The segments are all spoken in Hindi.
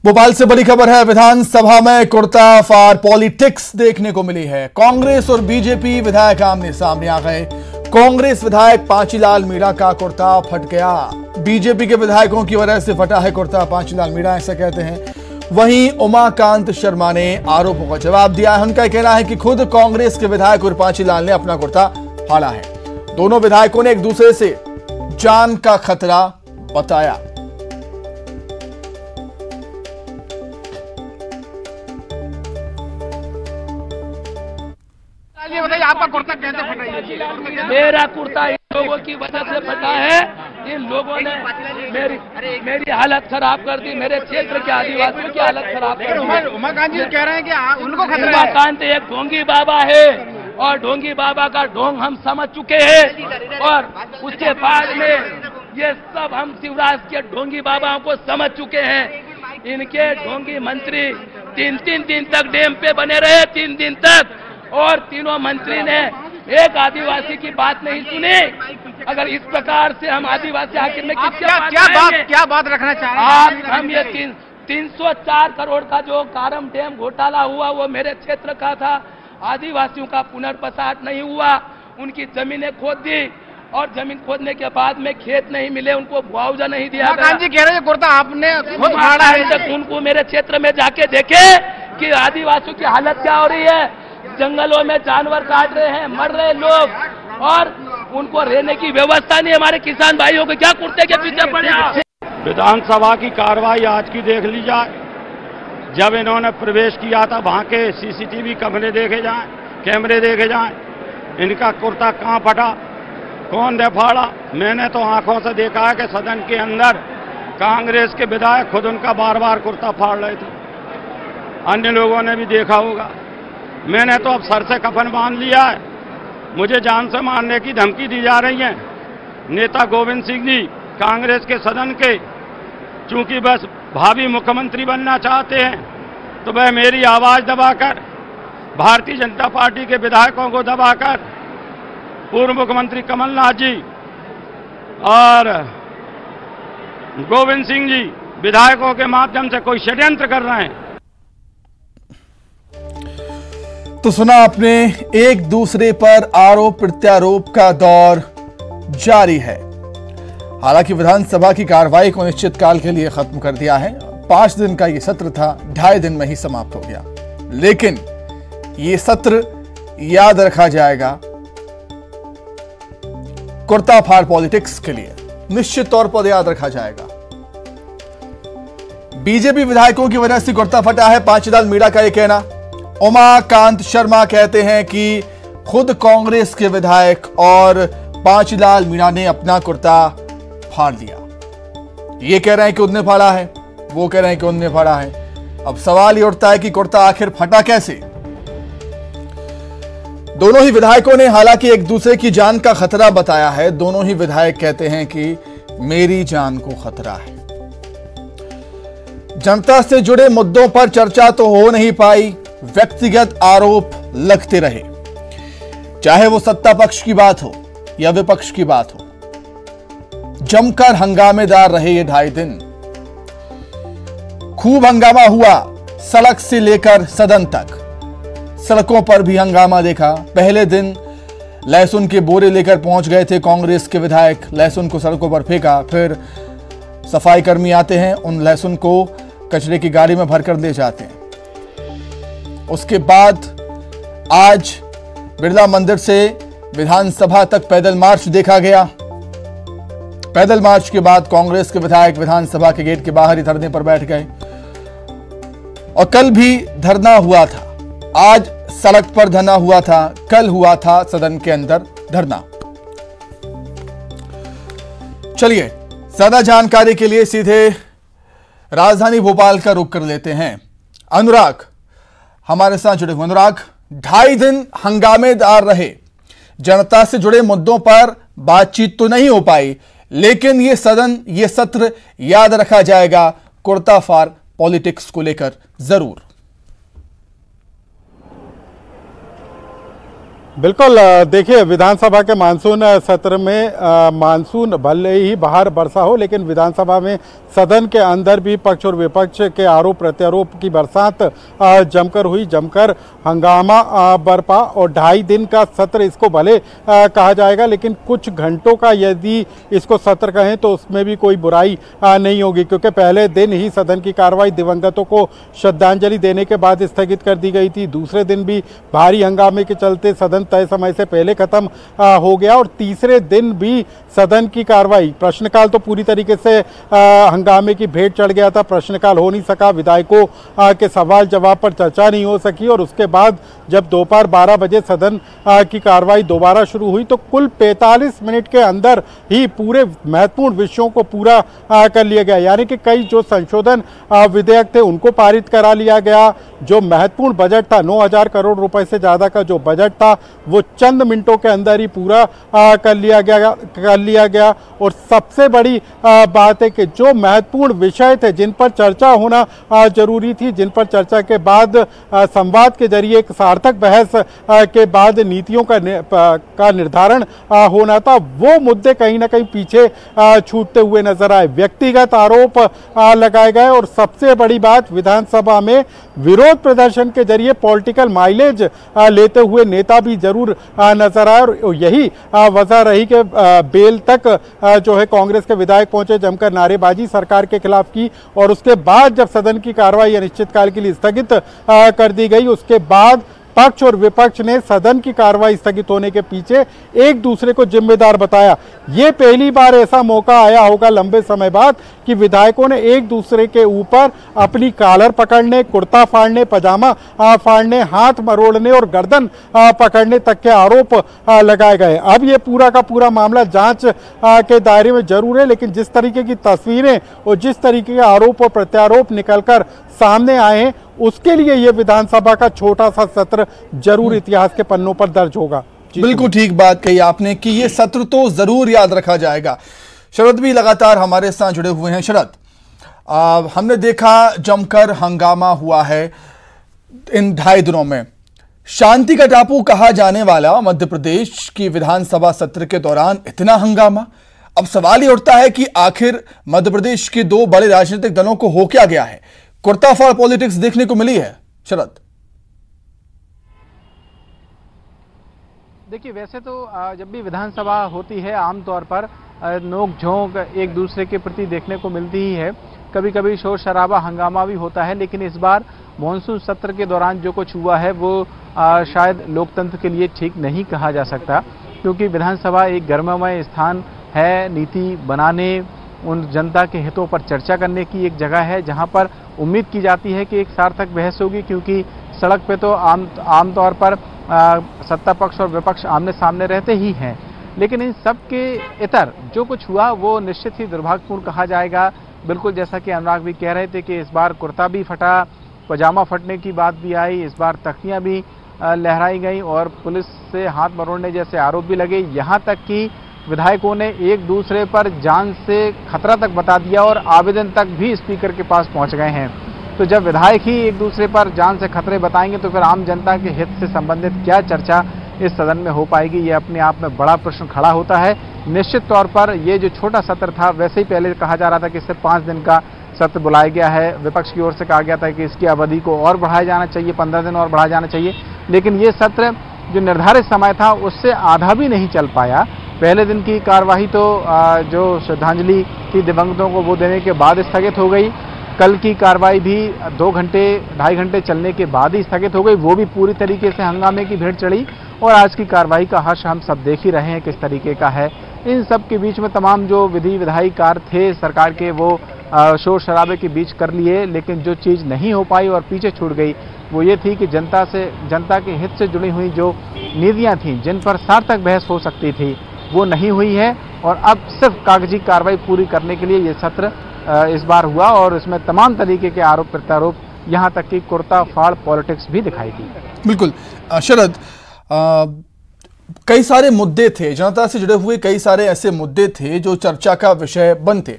भोपाल से बड़ी खबर है। विधानसभा में कुर्ता फार पॉलिटिक्स देखने को मिली है। कांग्रेस और बीजेपी विधायक आमने सामने आ गए। कांग्रेस विधायक पांचीलाल मीणा का कुर्ता फट गया। बीजेपी के विधायकों की वजह से फटा है कुर्ता। पांचीलाल मीणा ऐसा कहते हैं। वहीं उमाकांत शर्मा ने आरोपों का जवाब दिया है। उनका कहना है कि खुद कांग्रेस के विधायक और पांचीलाल ने अपना कुर्ता फाड़ा है। दोनों विधायकों ने एक दूसरे से जान का खतरा बताया। ये बताइए, आपका कुर्ता कैसे फटा है? मेरा कुर्ता इन लोगों की वजह से फटा है। इन लोगों ने मेरी हालत खराब कर दी। मेरे क्षेत्र के आदिवासियों की हालत खराब कर दी। उमाकांत जी कह रहे हैं कि उनको खतरा है। उमाकांत एक ढोंगी बाबा है और ढोंगी बाबा का ढोंग हम समझ चुके हैं। और उसके बाद में ये सब हम शिवराज के ढोंगी बाबाओं को समझ चुके हैं। इनके ढोंगी मंत्री तीन दिन तक डैम पे बने रहे, 3 दिन तक, और तीनों मंत्री ने एक आदिवासी की बात नहीं सुनी। अगर इस प्रकार से हम आदिवासी आखिर में क्या बात रखना चाह रहे हैं? हम ये 304 करोड़ का जो कारम डैम घोटाला हुआ वो मेरे क्षेत्र का था। आदिवासियों का पुनर्बसात नहीं हुआ। उनकी जमीनें खोद दी और जमीन खोदने के बाद में खेत नहीं मिले, उनको मुआवजा नहीं दिया गया। जी कह रहे हैं कुर्ता आपने खुद फाड़ा है। उनको मेरे क्षेत्र में जाके देखे कि आदिवासियों की हालत क्या हो रही है। जंगलों में जानवर काट रहे हैं, मर रहे लोग, और उनको रहने की व्यवस्था नहीं। हमारे किसान भाइयों को क्या कुर्ते के पीछे पड़े? विधानसभा की कार्रवाई आज की देख ली जाए। जब इन्होंने प्रवेश किया था वहां के सीसीटीवी कैमरे देखे जाएं। इनका कुर्ता कहां फटा, कौन ने फाड़ा? मैंने तो आंखों से देखा है कि सदन के अंदर कांग्रेस के विधायक खुद उनका बार बार कुर्ता फाड़ रहे थे। अन्य लोगों ने भी देखा होगा। मैंने तो अब सर से कफन बांध लिया है। मुझे जान से मारने की धमकी दी जा रही है। नेता गोविंद सिंह जी कांग्रेस के सदन के, चूंकि बस भावी मुख्यमंत्री बनना चाहते हैं, तो वह मेरी आवाज दबाकर, भारतीय जनता पार्टी के विधायकों को दबाकर पूर्व मुख्यमंत्री कमलनाथ जी और गोविंद सिंह जी विधायकों के माध्यम से कोई षड्यंत्र कर रहे हैं। तो सुना आपने, एक दूसरे पर आरोप प्रत्यारोप का दौर जारी है। हालांकि विधानसभा की कार्रवाई को निश्चित काल के लिए खत्म कर दिया है। 5 दिन का यह सत्र था, 2.5 दिन में ही समाप्त हो गया। लेकिन यह सत्र याद रखा जाएगा कुर्ता फाड़ पॉलिटिक्स के लिए, निश्चित तौर पर याद रखा जाएगा। बीजेपी विधायकों की वजह से कुर्ता फटा है, पांचीलाल मीणा का यह कहना। उमाकांत शर्मा कहते हैं कि खुद कांग्रेस के विधायक और पांचीलाल मीणा ने अपना कुर्ता फाड़ दिया। ये कह रहे हैं कि उनने फाड़ा है, वो कह रहे हैं कि उनने फाड़ा है। अब सवाल ये उठता है कि कुर्ता आखिर फटा कैसे? दोनों ही विधायकों ने हालांकि एक दूसरे की जान का खतरा बताया है। दोनों ही विधायक कहते हैं कि मेरी जान को खतरा है। जनता से जुड़े मुद्दों पर चर्चा तो हो नहीं पाई, व्यक्तिगत आरोप लगते रहे। चाहे वो सत्ता पक्ष की बात हो या विपक्ष की बात हो, जमकर हंगामेदार रहे ये 2.5 दिन। खूब हंगामा हुआ, सड़क से लेकर सदन तक। सड़कों पर भी हंगामा देखा। पहले दिन लहसुन के बोरे लेकर पहुंच गए थे कांग्रेस के विधायक, लहसुन को सड़कों पर फेंका। फिर सफाई कर्मी आते हैं, उन लहसुन को कचरे की गाड़ी में भरकर ले जाते हैं। उसके बाद आज बिरला मंदिर से विधानसभा तक पैदल मार्च देखा गया। पैदल मार्च के बाद कांग्रेस के विधायक विधानसभा के गेट के बाहर ही धरने पर बैठ गए। और कल भी धरना हुआ था, आज सड़क पर धरना हुआ था, कल हुआ था सदन के अंदर धरना। चलिए ज्यादा जानकारी के लिए सीधे राजधानी भोपाल का रुख कर लेते हैं। अनुराग हमारे साथ जुड़े हुए। अनुराग, 2.5 दिन हंगामेदार रहे। जनता से जुड़े मुद्दों पर बातचीत तो नहीं हो पाई, लेकिन ये सत्र याद रखा जाएगा कुर्ता फाड़ पॉलिटिक्स को लेकर जरूर। बिल्कुल। देखिए, विधानसभा के मानसून सत्र में मानसून भले ही बाहर बरसा हो, लेकिन विधानसभा में सदन के अंदर भी पक्ष और विपक्ष के आरोप प्रत्यारोप की बरसात जमकर हुई, जमकर हंगामा बरपा। और 2.5 दिन का सत्र इसको भले कहा जाएगा, लेकिन कुछ घंटों का यदि इसको सत्र कहें तो उसमें भी कोई बुराई नहीं होगी, क्योंकि पहले दिन ही सदन की कार्रवाई दिवंगतों को श्रद्धांजलि देने के बाद स्थगित कर दी गई थी। दूसरे दिन भी भारी हंगामे के चलते सदन तय समय से पहले खत्म हो गया, और तीसरे दिन भी सदन की कार्रवाई, प्रश्नकाल तो पूरी तरीके से हंगामे की भेंट चढ़ गया था। प्रश्नकाल हो नहीं सका, विधायकों के सवाल जवाब पर चर्चा नहीं हो सकी, और उसके बाद जब दोपहर 12 बजे सदन की कार्रवाई दोबारा शुरू हुई तो कुल 45 मिनट के अंदर ही पूरे महत्वपूर्ण विषयों को पूरा कर लिया गया। यानी कि कई जो संशोधन विधेयक थे उनको पारित करा लिया गया। जो महत्वपूर्ण बजट था, 9,000 करोड़ रुपए से ज़्यादा का जो बजट था, वो चंद मिनटों के अंदर ही पूरा कर लिया गया। और सबसे बड़ी बात है कि जो महत्वपूर्ण विषय थे, जिन पर चर्चा होना जरूरी थी, जिन पर चर्चा के बाद संवाद के जरिए एक सार्थक बहस के बाद नीतियों का निर्धारण होना था, वो मुद्दे कहीं ना कहीं पीछे छूटते हुए नजर आए। व्यक्तिगत आरोप लगाए गए, और सबसे बड़ी बात, विधानसभा में विरोध प्रदर्शन के जरिए पॉलिटिकल माइलेज लेते हुए नेता भी जरूर नजर आए। और यही वजह रही कि बेल तक जो है कांग्रेस के विधायक पहुंचे, जमकर नारेबाजी सरकार के खिलाफ की, और उसके बाद जब सदन की कार्रवाई अनिश्चितकाल के लिए स्थगित कर दी गई, उसके बाद पक्ष और विपक्ष ने सदन की कार्रवाई स्थगित होने के पीछे एक दूसरे को जिम्मेदार बताया। ये पहली बार ऐसा मौका आया होगा लंबे समय बाद कि विधायकों ने एक दूसरे के ऊपर अपनी कॉलर पकड़ने, कुर्ता फाड़ने, पजामा फाड़ने, हाथ मरोड़ने और गर्दन पकड़ने तक के आरोप लगाए गए। अब ये पूरा का पूरा मामला जांच के दायरे में जरूर है, लेकिन जिस तरीके की तस्वीरें और जिस तरीके के आरोप और प्रत्यारोप निकलकर सामने आए हैं, उसके लिए यह विधानसभा का छोटा सा सत्र जरूर इतिहास के पन्नों पर दर्ज होगा। बिल्कुल ठीक बात कही आपने कि यह सत्र तो जरूर याद रखा जाएगा। शरद भी लगातार हमारे साथ जुड़े हुए हैं। शरद, हमने देखा जमकर हंगामा हुआ है इन 2.5 दिनों में। शांति का टापू कहा जाने वाला मध्य प्रदेश की विधानसभा सत्र के दौरान इतना हंगामा। अब सवाल ये उठता है कि आखिर मध्य प्रदेश के 2 बड़े राजनीतिक दलों को हो क्या गया है? कुर्ताफाड़ पॉलिटिक्स देखने को मिली है। शरद, देखिए, वैसे तो जब भी विधानसभा होती है आमतौर पर नोक झोंक एक दूसरे के प्रति देखने को मिलती ही है। कभी कभी शोर शराबा हंगामा भी होता है, लेकिन इस बार मॉनसून सत्र के दौरान जो कुछ हुआ है वो शायद लोकतंत्र के लिए ठीक नहीं कहा जा सकता, क्योंकि विधानसभा एक गर्ममय स्थान है। नीति बनाने, उन जनता के हितों पर चर्चा करने की एक जगह है जहां पर उम्मीद की जाती है कि एक सार्थक बहस होगी, क्योंकि सड़क पे तो आमतौर पर सत्ता पक्ष और विपक्ष आमने सामने रहते ही हैं। लेकिन इन सब के इतर जो कुछ हुआ वो निश्चित ही दुर्भाग्यपूर्ण कहा जाएगा। बिल्कुल जैसा कि अनुराग भी कह रहे थे कि इस बार कुर्ता भी फटा, पजामा फटने की बात भी आई, इस बार तख्तियां भी लहराई गई और पुलिस से हाथ मरोड़ने जैसे आरोप भी लगे। यहाँ तक कि विधायकों ने एक दूसरे पर जान से खतरा तक बता दिया और आवेदन तक भी स्पीकर के पास पहुंच गए हैं। तो जब विधायक ही एक दूसरे पर जान से खतरे बताएंगे तो फिर आम जनता के हित से संबंधित क्या चर्चा इस सदन में हो पाएगी, ये अपने आप में बड़ा प्रश्न खड़ा होता है। निश्चित तौर पर ये जो छोटा सत्र था, वैसे ही पहले कहा जा रहा था कि इससे 5 दिन का सत्र बुलाया गया है। विपक्ष की ओर से कहा गया था कि इसकी अवधि को और बढ़ाया जाना चाहिए, 15 दिन और बढ़ाया जाना चाहिए, लेकिन ये सत्र जो निर्धारित समय था उससे आधा भी नहीं चल पाया। पहले दिन की कार्यवाही तो जो श्रद्धांजलि थी दिवंगतों को वो देने के बाद स्थगित हो गई। कल की कार्रवाई भी 2 घंटे 2.5 घंटे चलने के बाद ही स्थगित हो गई, वो भी पूरी तरीके से हंगामे की भेंट चढ़ी। और आज की कार्रवाई का हर्ष हम सब देख ही रहे हैं किस तरीके का है। इन सब के बीच में तमाम जो विधि विधायी कार्य थे सरकार के वो शोर शराबे के बीच कर लिए, लेकिन जो चीज़ नहीं हो पाई और पीछे छूट गई वो ये थी कि जनता के हित से जुड़ी हुई जो नीतियाँ थीं, जिन पर सार्थक बहस हो सकती थी, वो नहीं हुई है। और अब सिर्फ कागजी कार्रवाई पूरी करने के लिए ये सत्र इस बार हुआ और इसमें तमाम तरीके के आरोप प्रत्यारोप, यहाँ तक कि कुर्ता फाड़ पॉलिटिक्स भी दिखाई दी। बिल्कुल शरद, कई सारे मुद्दे थे, जनता से जुड़े हुए कई सारे ऐसे मुद्दे थे जो चर्चा का विषय बनते,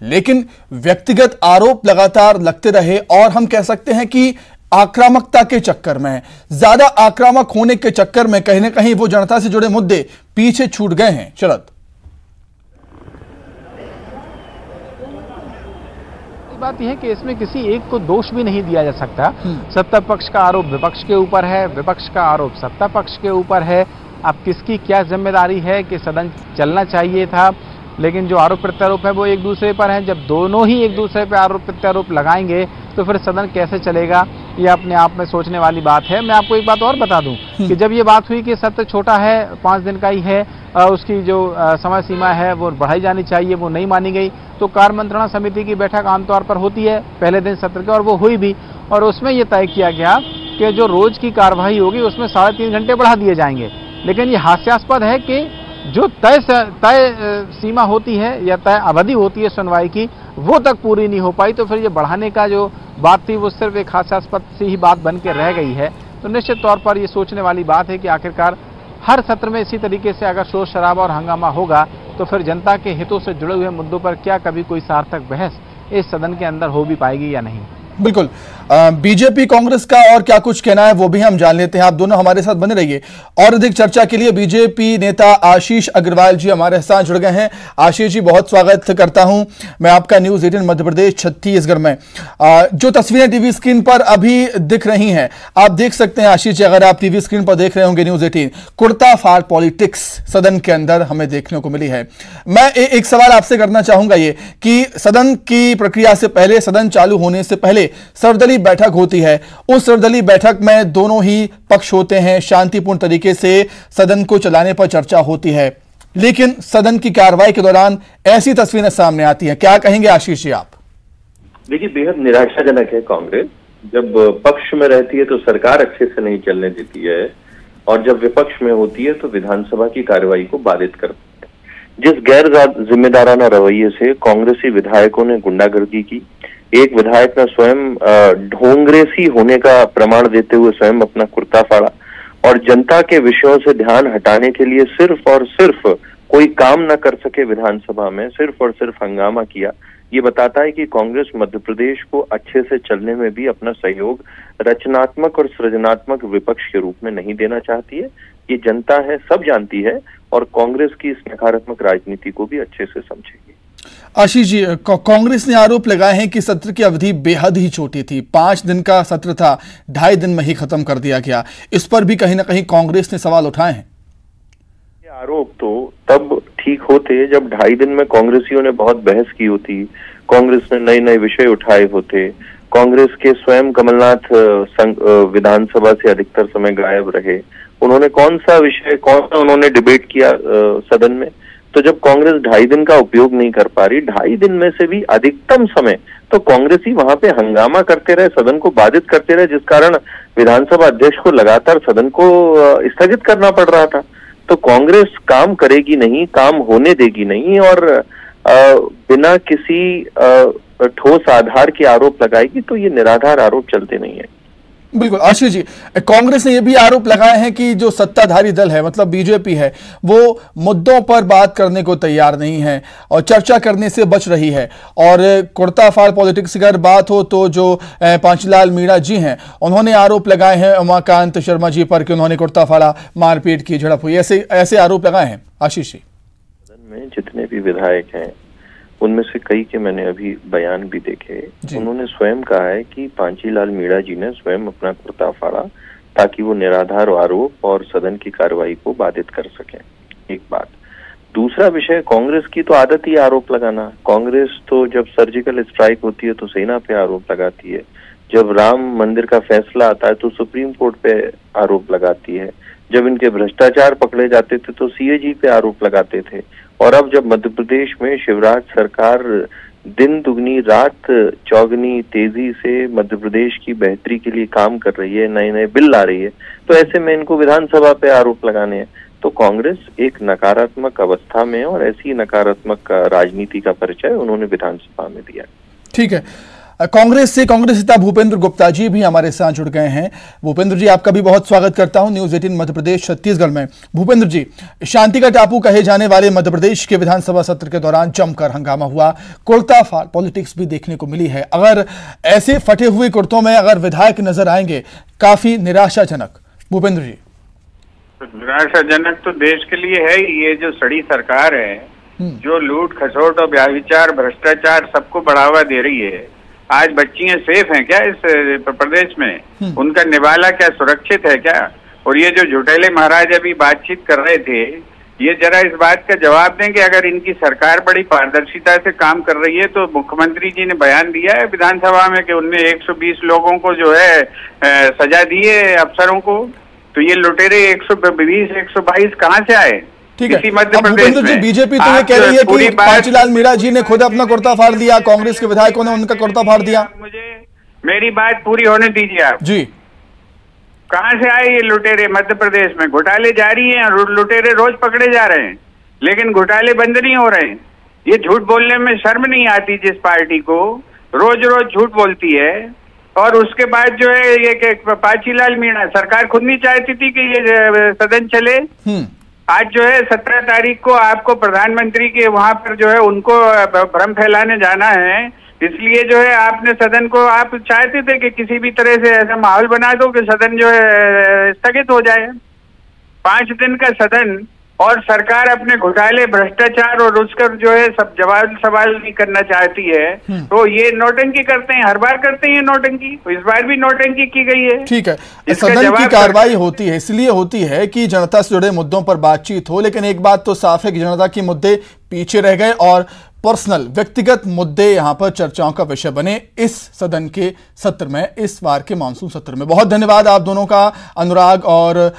लेकिन व्यक्तिगत आरोप लगातार लगते रहे और हम कह सकते हैं कि आक्रामकता के चक्कर में है, ज्यादा आक्रामक होने के चक्कर में कहीं ना कहीं वो जनता से जुड़े मुद्दे पीछे छूट गए हैं। शरद, बात यह है कि इसमें किसी एक को दोष भी नहीं दिया जा सकता। सत्ता पक्ष का आरोप विपक्ष के ऊपर है, विपक्ष का आरोप सत्ता पक्ष के ऊपर है। अब किसकी क्या जिम्मेदारी है कि सदन चलना चाहिए था, लेकिन जो आरोप प्रत्यारोप है वो एक दूसरे पर है। जब दोनों ही एक दूसरे पर आरोप प्रत्यारोप लगाएंगे तो फिर सदन कैसे चलेगा, ये अपने आप में सोचने वाली बात है। मैं आपको एक बात और बता दूं कि जब ये बात हुई कि सत्र छोटा है, 5 दिन का ही है, उसकी जो समय सीमा है वो बढ़ाई जानी चाहिए, वो नहीं मानी गई, तो कार्य मंत्रणा समिति की बैठक आमतौर पर होती है पहले दिन सत्र के, और वो हुई भी, और उसमें ये तय किया गया कि जो रोज की कार्यवाही होगी उसमें 3.5 घंटे बढ़ा दिए जाएंगे। लेकिन ये हास्यास्पद है कि जो तय सीमा होती है या तय अवधि होती है सुनवाई की, वो तक पूरी नहीं हो पाई, तो फिर ये बढ़ाने का जो बात थी वो सिर्फ एक हास्यास्पद सी ही बात बन के रह गई है। तो निश्चित तौर पर ये सोचने वाली बात है कि आखिरकार हर सत्र में इसी तरीके से अगर शोर शराबा और हंगामा होगा तो फिर जनता के हितों से जुड़े हुए मुद्दों पर क्या कभी कोई सार्थक बहस इस सदन के अंदर हो भी पाएगी या नहीं। बिल्कुल। बीजेपी कांग्रेस का और क्या कुछ कहना है वो भी हम जान लेते हैं। आप दोनों हमारे साथ बने रहिए। और अधिक चर्चा के लिए बीजेपी नेता आशीष अग्रवाल जी हमारे साथ जुड़ गए हैं। आशीष जी, बहुत स्वागत करता हूं मैं आपका न्यूज 18 मध्य प्रदेश छत्तीसगढ़ में। जो तस्वीरें टीवी स्क्रीन पर अभी दिख रही हैं, आप देख सकते हैं आशीष जी, अगर आप टीवी स्क्रीन पर देख रहे होंगे न्यूज 18, कुर्ता फाड़ पॉलिटिक्स सदन के अंदर हमें देखने को मिली है। मैं एक सवाल आपसे करना चाहूंगा, ये कि सदन की प्रक्रिया से पहले, सदन चालू होने से पहले सर्वदलीय बैठक होती है। उस सर्वदलीय बैठक में दोनों ही पक्ष होते हैं, शांतिपूर्ण तरीके से सदन को चलाने पर चर्चा होती है, लेकिन सदन की कार्रवाई के दौरान ऐसी तस्वीरें सामने आती हैं। क्या कहेंगे आशीष जी आप? देखिए, बेहद निराशाजनक है। कांग्रेस जब पक्ष में रहती है तो सरकार अच्छे से नहीं चलने देती है, और जब विपक्ष में होती है तो विधानसभा की कार्रवाई को बाधित करती है। जिस गैर जिम्मेदाराना रवैये से कांग्रेसी विधायकों ने गुंडागर्दी की, एक विधायक ने स्वयं ढोंगरेसी होने का प्रमाण देते हुए स्वयं अपना कुर्ता फाड़ा, और जनता के विषयों से ध्यान हटाने के लिए सिर्फ और सिर्फ कोई काम न कर सके विधानसभा में, सिर्फ और सिर्फ हंगामा किया। ये बताता है कि कांग्रेस मध्य प्रदेश को अच्छे से चलने में भी अपना सहयोग रचनात्मक और सृजनात्मक विपक्ष के रूप में नहीं देना चाहती है। ये जनता है, सब जानती है, और कांग्रेस की इस नकारात्मक राजनीति को भी अच्छे से समझेगी। आशीष जी, कांग्रेस ने आरोप लगाए हैं कि सत्र की अवधि बेहद ही छोटी थी। 5 दिन का सत्र था, 2.5 दिन में ही खत्म कर दिया गया। इस पर भी कहीं ना कहीं कांग्रेस ने सवाल उठाए हैं। ये आरोप तो तब ठीक होते जब 2.5 दिन में कांग्रेसियों ने बहुत बहस की होती, कांग्रेस ने नए नए विषय उठाए होते। कांग्रेस के स्वयं कमलनाथ विधानसभा से अधिकतर समय गायब रहे। उन्होंने कौन सा उन्होंने डिबेट किया सदन में? तो जब कांग्रेस 2.5 दिन का उपयोग नहीं कर पा रही, 2.5 दिन में से भी अधिकतम समय तो कांग्रेसी वहां पे हंगामा करते रहे, सदन को बाधित करते रहे, जिस कारण विधानसभा अध्यक्ष को लगातार सदन को स्थगित करना पड़ रहा था। तो कांग्रेस काम करेगी नहीं, काम होने देगी नहीं, और बिना किसी ठोस आधार के आरोप लगाएगी, तो ये निराधार आरोप चलते नहीं है। बिल्कुल। आशीष जी, कांग्रेस ने यह भी आरोप लगाए हैं कि जो सत्ताधारी दल है, मतलब बीजेपी है, वो मुद्दों पर बात करने को तैयार नहीं है और चर्चा करने से बच रही है। और कुर्ता फाड़ पॉलिटिक्स की अगर बात हो तो जो पांचीलाल मीणा जी हैं, उन्होंने आरोप लगाए हैं उमाकांत शर्मा जी पर कि उन्होंने कुर्ता फाड़ा, मारपीट की, झड़प हुई, ऐसे आरोप लगाए हैं। आशीष जी, सदन में जितने भी विधायक हैं उनमें से कई के मैंने अभी बयान भी देखे। उन्होंने स्वयं कहा है कि पांचीलाल मीणा जी ने स्वयं अपना कुर्ता फाड़ा ताकि वो निराधार आरोप और सदन की कार्रवाई को बाधित कर सकें। एक बात। दूसरा विषय, कांग्रेस की तो आदत ही आरोप लगाना। कांग्रेस तो जब सर्जिकल स्ट्राइक होती है तो सेना पे आरोप लगाती है, जब राम मंदिर का फैसला आता है तो सुप्रीम कोर्ट पे आरोप लगाती है, जब इनके भ्रष्टाचार पकड़े जाते थे तो सीएजी पे आरोप लगाते थे, और अब जब मध्य प्रदेश में शिवराज सरकार दिन दुगनी रात चौगनी तेजी से मध्य प्रदेश की बेहतरी के लिए काम कर रही है, नए नए बिल ला रही है, तो ऐसे में इनको विधानसभा पे आरोप लगाने हैं। तो कांग्रेस एक नकारात्मक अवस्था में, और ऐसी नकारात्मक राजनीति का परिचय उन्होंने विधानसभा में दिया। ठीक है कांग्रेस से कांग्रेस नेता भूपेंद्र गुप्ता जी भी हमारे साथ जुड़ गए हैं। भूपेंद्र जी, आपका भी बहुत स्वागत करता हूं न्यूज 18 मध्य प्रदेश छत्तीसगढ़ में। भूपेंद्र जी, शांति का टापू कहे जाने वाले मध्य प्रदेश के विधानसभा सत्र के दौरान जमकर हंगामा हुआ, कुर्ताफाड़ पॉलिटिक्स भी देखने को मिली है। अगर ऐसे फटे हुए कुर्तों में अगर विधायक नजर आएंगे, काफी निराशाजनक। भूपेंद्र जी, निराशाजनक तो देश के लिए है। ये जो सड़ी सरकार है, जो लूट खसोट और व्यभिचार भ्रष्टाचार सबको बढ़ावा दे रही है, आज बच्चियां सेफ हैं क्या इस प्रदेश में? उनका निवाला क्या सुरक्षित है क्या? और ये जो झुटेले महाराज अभी बातचीत कर रहे थे, ये जरा इस बात का जवाब दें कि अगर इनकी सरकार बड़ी पारदर्शिता से काम कर रही है, तो मुख्यमंत्री जी ने बयान दिया है विधानसभा में कि उनने 120 लोगों को जो है सजा दी है अफसरों को, तो ये लुटेरे 120 122 कहाँ से आए? ठीक है। भूपेंद्र जी, बीजेपी तो ये कह रही है कि पांचीलाल मीणा जी ने खुद अपना कुर्ता फाड़ दिया, कांग्रेस के विधायकों ने उनका कुर्ता फाड़ दिया। मुझे मेरी बात पूरी होने दीजिए आप जी। कहां से आए ये लुटेरे? मध्य प्रदेश में घोटाले जारी हैं, लुटेरे रोज पकड़े जा रहे हैं, लेकिन घोटाले बंद नहीं हो रहे हैं। ये झूठ बोलने में शर्म नहीं आती जिस पार्टी को रोज रोज झूठ बोलती है। और उसके बाद जो है ये पांचीलाल मीणा, सरकार खुद नहीं चाहती थी कि ये सदन चले। आज जो है 17 तारीख को आपको प्रधानमंत्री के वहां पर जो है उनको भ्रम फैलाने जाना है, इसलिए जो है आपने सदन को, आप चाहते थे कि किसी भी तरह से ऐसा माहौल बना दो कि सदन जो है स्थगित हो जाए। 5 दिन का सदन, और सरकार अपने घोटाले भ्रष्टाचार और उसका जो है सब जवाब सवाल नहीं करना चाहती है, तो ये नौटंकी करते हैं, हर बार करते हैं नौटंकी, तो इस बार भी नौटंकी की गई है। ठीक है, सदन की कार्रवाई होती है इसलिए होती है कि जनता से जुड़े मुद्दों पर बातचीत हो, लेकिन एक बात तो साफ है कि जनता के मुद्दे पीछे रह गए और पर्सनल व्यक्तिगत मुद्दे यहां पर चर्चाओं का विषय बने इस सदन के सत्र में, इस बार के मानसून सत्र में। बहुत धन्यवाद आप दोनों का, अनुराग और